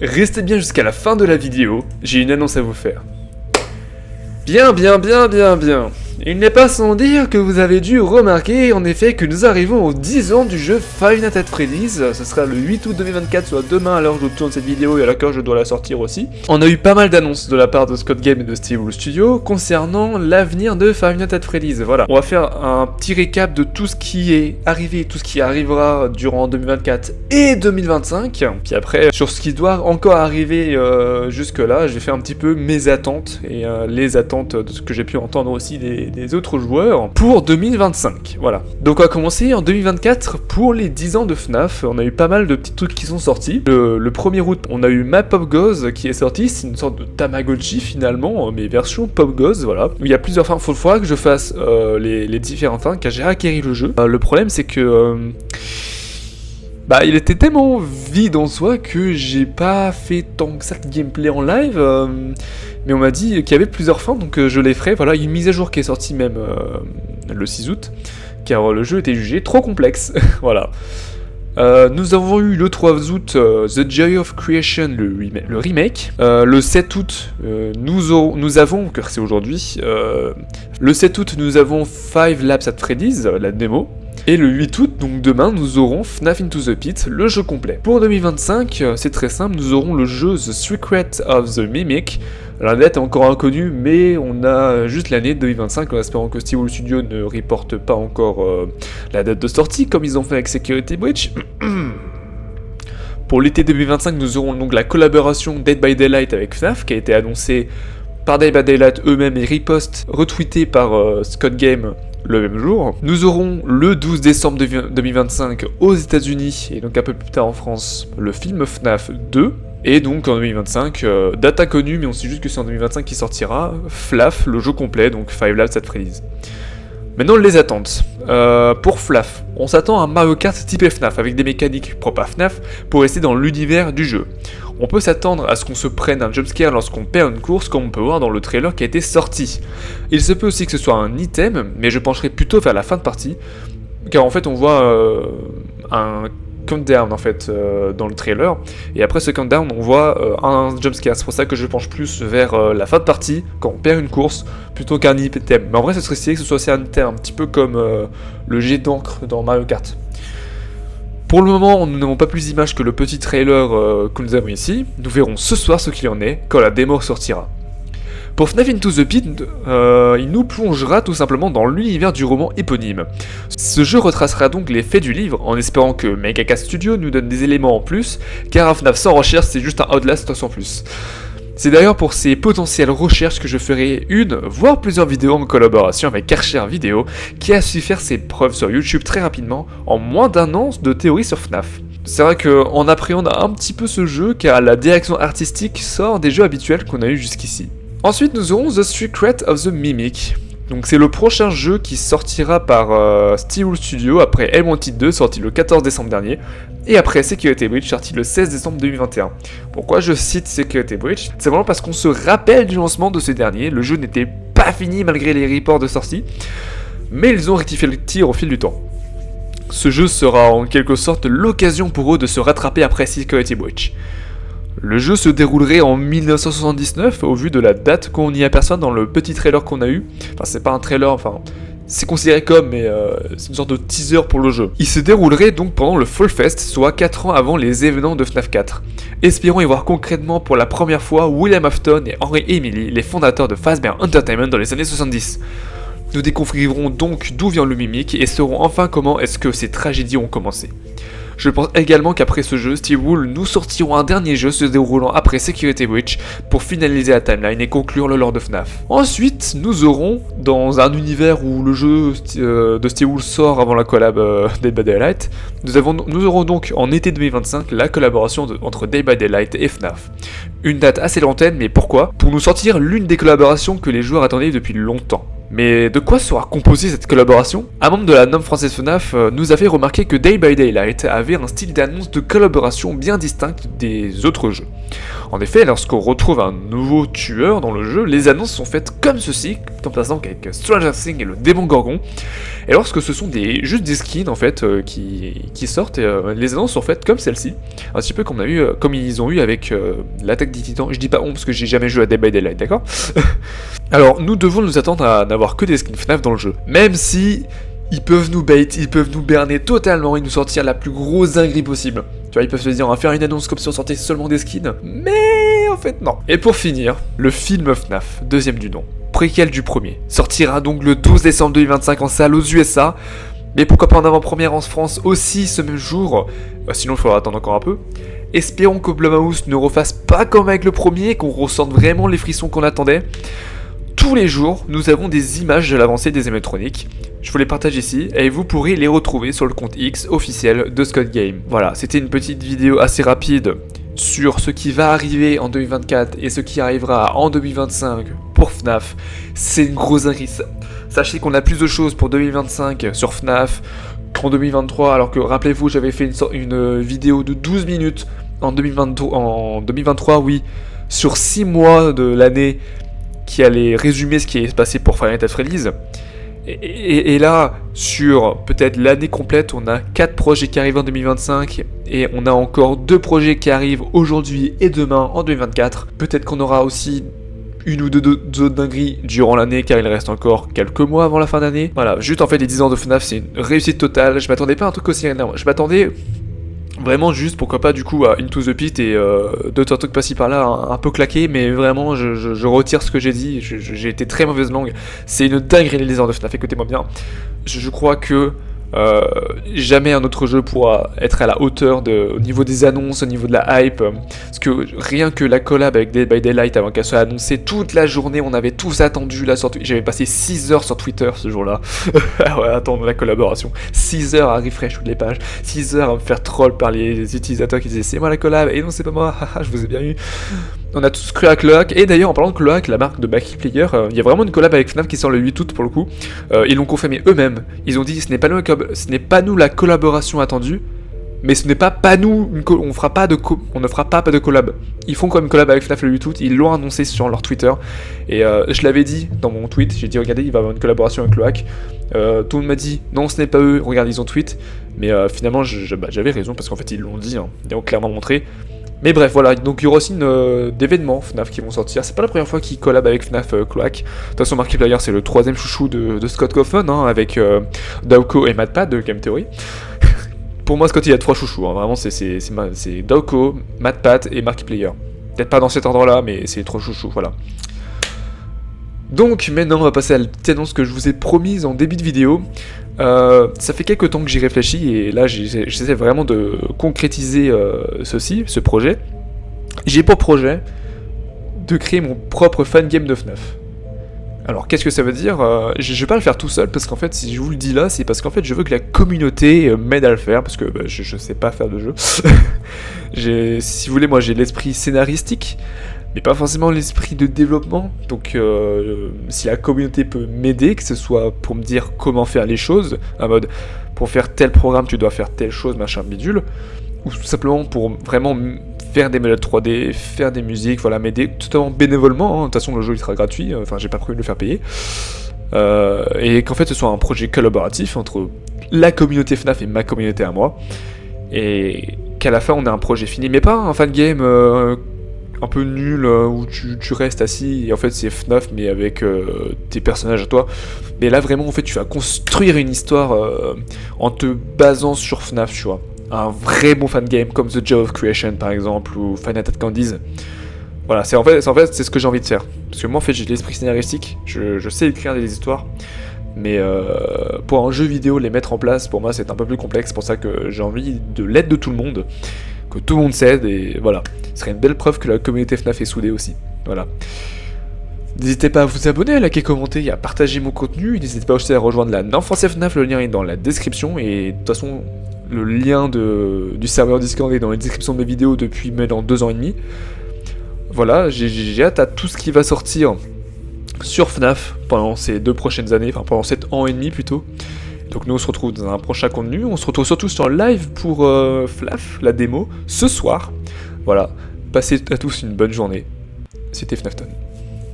Restez bien jusqu'à la fin de la vidéo, j'ai une annonce à vous faire. Bien. Il n'est pas sans dire que vous avez dû remarquer en effet que nous arrivons aux 10 ans du jeu Five Nights at Freddy's. Ce sera le 8 août 2024, soit demain à l'heure où je tourne cette vidéo et à laquelle je dois la sortir aussi. On a eu pas mal d'annonces de la part de Scott Game et de Steve Wool Studio concernant l'avenir de Five Nights at Freddy's. Voilà, on va faire un petit récap de tout ce qui est arrivé, tout ce qui arrivera durant 2024 et 2025. Puis après, sur ce qui doit encore arriver jusque là, je vais faire un petit peu mes attentes et les attentes de ce que j'ai pu entendre aussi des autres joueurs pour 2025, voilà. Donc on va commencer en 2024 pour les 10 ans de FNAF. On a eu pas mal de petits trucs qui sont sortis. Le 1er août, on a eu Map of Goz qui est sorti, c'est une sorte de Tamagotchi finalement, mais version Pop Goz, voilà. Il y a plusieurs fins, faut que je fasse les différentes fins car j'ai acquéri le jeu. Le problème c'est que... il était tellement vide en soi que j'ai pas fait tant que ça de gameplay en live, mais on m'a dit qu'il y avait plusieurs fins, donc je les ferai. Voilà, il y a une mise à jour qui est sortie même le 6 août, car le jeu était jugé trop complexe, voilà. Nous avons eu le 3 août The Joy of Creation, le remake. Le 7 août, nous avons, car c'est aujourd'hui, le 7 août nous avons Five Laps at Freddy's, la démo. Et le 8 août, donc demain, nous aurons FNAF Into the Pit, le jeu complet. Pour 2025, c'est très simple, nous aurons le jeu The Secret of the Mimic. La date est encore inconnue, mais on a juste l'année 2025, en espérant que Steve Wool Studio ne reporte pas encore la date de sortie, comme ils ont fait avec Security Breach. Pour l'été 2025, nous aurons donc la collaboration Dead by Daylight avec FNAF, qui a été annoncée par Dead by Daylight eux-mêmes et retweetée par Scott Game le même jour. Nous aurons le 12 décembre 2025 aux États-Unis et donc un peu plus tard en France le film FNAF 2. Et donc en 2025, date inconnue, mais on sait juste que c'est en 2025 qu'il sortira FLAF, le jeu complet, donc Five Laps at Freddy's. Maintenant les attentes. Pour FLAF, on s'attend à un Mario Kart type FNAF avec des mécaniques propres à FNAF pour rester dans l'univers du jeu. On peut s'attendre à ce qu'on se prenne un jumpscare lorsqu'on perd une course, comme on peut voir dans le trailer qui a été sorti. Il se peut aussi que ce soit un item, mais je pencherai plutôt vers la fin de partie, car en fait on voit un countdown en fait dans le trailer, et après ce countdown on voit un jumpscare. C'est pour ça que je penche plus vers la fin de partie, quand on perd une course, plutôt qu'un item. Mais en vrai ce serait stylé que ce soit aussi un item, un petit peu comme le jet d'encre dans Mario Kart. Pour le moment, nous n'avons pas plus d'images que le petit trailer que nous avons ici. Nous verrons ce soir ce qu'il en est, quand la démo sortira. Pour FNAF Into the Pit, il nous plongera tout simplement dans l'univers du roman éponyme. Ce jeu retracera donc les faits du livre, en espérant que Megaka Studio nous donne des éléments en plus, car un FNAF sans recherche, c'est juste un Outlast sans plus. C'est d'ailleurs pour ces potentielles recherches que je ferai une, voire plusieurs vidéos en collaboration avec Archer Video, qui a su faire ses preuves sur YouTube très rapidement, en moins d'un an de théorie sur FNAF. C'est vrai qu'on appréhende un petit peu ce jeu, car la direction artistique sort des jeux habituels qu'on a eu jusqu'ici. Ensuite, nous aurons The Secret of the Mimic. Donc c'est le prochain jeu qui sortira par Steve Wool Studio après L-Wanted 2 sorti le 14 décembre dernier et après Security Breach sorti le 16 décembre 2021. Pourquoi je cite Security Breach? C'est vraiment parce qu'on se rappelle du lancement de ce dernier, le jeu n'était pas fini malgré les reports de sortie, mais ils ont rectifié le tir au fil du temps. Ce jeu sera en quelque sorte l'occasion pour eux de se rattraper après Security Breach. Le jeu se déroulerait en 1979 au vu de la date qu'on y aperçoit dans le petit trailer qu'on a eu. Enfin c'est pas un trailer, c'est considéré comme, mais c'est une sorte de teaser pour le jeu. Il se déroulerait donc pendant le Fall Fest, soit 4 ans avant les événements de FNAF 4. Espérons y voir concrètement pour la première fois William Afton et Henry Emily, les fondateurs de Fazbear Entertainment dans les années 70. Nous découvrirons donc d'où vient le Mimic et saurons enfin comment est-ce que ces tragédies ont commencé. Je pense également qu'après ce jeu, Steve Wool nous sortiront un dernier jeu se déroulant après Security Breach pour finaliser la timeline et conclure le lore de FNAF. Ensuite, nous aurons, dans un univers où le jeu de Steve Wool sort avant la collab Dead by Daylight, nous aurons donc en été 2025 la collaboration entre Dead by Daylight et FNAF. Une date assez lointaine, mais pourquoi? Pour nous sortir l'une des collaborations que les joueurs attendaient depuis longtemps. Mais de quoi sera composée cette collaboration? Un membre de la norme française FNAF nous a fait remarquer que Dead by Daylight avait un style d'annonce de collaboration bien distinct des autres jeux. En effet, lorsqu'on retrouve un nouveau tueur dans le jeu, les annonces sont faites comme ceci, comme par exemple avec Stranger Things et le démon Gorgon. Et lorsque ce sont juste des skins en fait qui sortent, les annonces sont faites comme celle-ci, un petit peu comme ils ont eu avec l'attaque des Titans. Je dis pas parce que j'ai jamais joué à Dead by Daylight, d'accord? Alors nous devons nous attendre à n'avoir que des skins FNAF dans le jeu, même si ils peuvent nous bait, ils peuvent nous berner totalement et nous sortir la plus grosse dinguerie possible. Tu vois, ils peuvent se dire on va faire une annonce comme si on sortait seulement des skins, mais en fait non. Et pour finir, le film FNAF, deuxième du nom, préquel du premier, sortira donc le 12 décembre 2025 en salle aux USA, mais pourquoi pas en avant-première en France aussi ce même jour, sinon il faudra attendre encore un peu. Espérons que Blumhouse ne refasse pas comme avec le premier, qu'on ressente vraiment les frissons qu'on attendait. Tous les jours, nous avons des images de l'avancée des animatroniques. Je vous les partage ici et vous pourrez les retrouver sur le compte X officiel de Scott Game. Voilà, c'était une petite vidéo assez rapide sur ce qui va arriver en 2024 et ce qui arrivera en 2025 pour FNAF. C'est une grosse dinguerie. Sachez qu'on a plus de choses pour 2025 sur FNAF qu'en 2023, alors que rappelez-vous, j'avais fait une vidéo de 12 minutes en 2023, oui, sur 6 mois de l'année qui allait résumer ce qui est passé pour Final Fantasy Release. Et là, sur peut-être l'année complète, on a 4 projets qui arrivent en 2025 et on a encore 2 projets qui arrivent aujourd'hui et demain en 2024. Peut-être qu'on aura aussi une ou deux autres dingueries durant l'année car il reste encore quelques mois avant la fin d'année. Voilà, juste en fait les 10 ans de FNAF, c'est une réussite totale. Je m'attendais pas à un truc aussi énorme. Je m'attendais vraiment juste, pourquoi pas du coup à Into the Pit et 2-3 trucs par-ci par-là un peu claqués, mais vraiment je retire ce que j'ai dit, j'ai été très mauvaise langue. C'est une dinguerie les 10 ans de FNAF, écoutez-moi bien. Je crois que jamais un autre jeu pourra être à la hauteur au niveau des annonces, au niveau de la hype, parce que rien que la collab avec Dead by Daylight avant qu'elle soit annoncée, toute la journée on avait tous attendu la sortie. J'avais passé 6 heures sur Twitter ce jour-là ouais, attendre la collaboration, 6 heures à refresh toutes les pages, 6 heures à me faire troll par les utilisateurs qui disaient c'est moi la collab, et non c'est pas moi, je vous ai bien eu. On a tous cru à Cloak, et d'ailleurs en parlant de Cloak, la marque de Backy Player, il y a vraiment une collab avec FNAF qui sort le 8 août pour le coup. Ils l'ont confirmé eux-mêmes, ils ont dit ce n'est pas nous la collaboration attendue, mais ce n'est pas nous, on ne fera pas de collab. Ils font quand même une collab avec FNAF le 8 août, ils l'ont annoncé sur leur Twitter, et je l'avais dit dans mon tweet, j'ai dit regardez il va y avoir une collaboration avec Cloak. Tout le monde m'a dit non ce n'est pas eux, regarde ils ont tweet, mais finalement j'avais raison parce qu'en fait ils l'ont dit, hein. Ils ont clairement montré. Mais bref, voilà, donc il y aura aussi d'événements FNAF qui vont sortir. C'est pas la première fois qu'ils collabent avec FNAF Cloak. De toute façon, Markiplier, c'est le 3ème chouchou de Scott Cawthon, hein, avec Dawko et MatPat de Game Theory. Pour moi, Scott, il y a 3 chouchous, hein, vraiment, c'est Dawko, MatPat et Markiplier. Peut-être pas dans cet ordre-là, mais c'est les 3 chouchous, voilà. Donc maintenant on va passer à la petite annonce que je vous ai promise en début de vidéo. Ça fait quelques temps que j'y réfléchis et là j'essaie vraiment de concrétiser ce projet. J'ai pour projet de créer mon propre fangame de FNAF. Alors qu'est-ce que ça veut dire? Je vais pas le faire tout seul parce qu'en fait si je vous le dis là c'est parce qu'en fait je veux que la communauté m'aide à le faire parce que je sais pas faire de jeu. Si vous voulez moi j'ai l'esprit scénaristique mais pas forcément l'esprit de développement, donc si la communauté peut m'aider, que ce soit pour me dire comment faire les choses, en mode pour faire tel programme tu dois faire telle chose, machin bidule, ou tout simplement pour vraiment faire des modèles 3D, faire des musiques, voilà, m'aider totalement bénévolement, hein. De toute façon le jeu il sera gratuit, enfin j'ai pas prévu de le faire payer, et qu'en fait ce soit un projet collaboratif entre la communauté FNAF et ma communauté à moi, et qu'à la fin on ait un projet fini, mais pas un fangame un peu nul où tu restes assis et en fait c'est FNAF mais avec tes personnages à toi, mais là vraiment en fait tu vas construire une histoire en te basant sur FNAF, tu vois, un vrai bon fangame comme The Joy of Creation par exemple ou Final Fantasy Candies. Voilà, c'est en fait c'est ce que j'ai envie de faire parce que moi en fait j'ai l'esprit scénaristique, je sais écrire des histoires, mais pour un jeu vidéo les mettre en place pour moi c'est un peu plus complexe, c'est pour ça que j'ai envie de l'aide de tout le monde, que tout le monde s'aide, et voilà. Ce serait une belle preuve que la communauté FNAF est soudée aussi. Voilà. N'hésitez pas à vous abonner, à liker, commenter et à partager mon contenu. N'hésitez pas aussi à rejoindre la norme française FNAF, le lien est dans la description. Et de toute façon, le lien du serveur Discord est dans la description de mes vidéos depuis maintenant 2 ans et demi. Voilà, j'ai hâte à tout ce qui va sortir sur FNAF pendant ces 2 prochaines années, enfin pendant 7 ans et demi plutôt. Donc nous on se retrouve dans un prochain contenu, on se retrouve surtout sur live pour FNAF, la démo, ce soir. Voilà, passez à tous une bonne journée, c'était FNAFTON.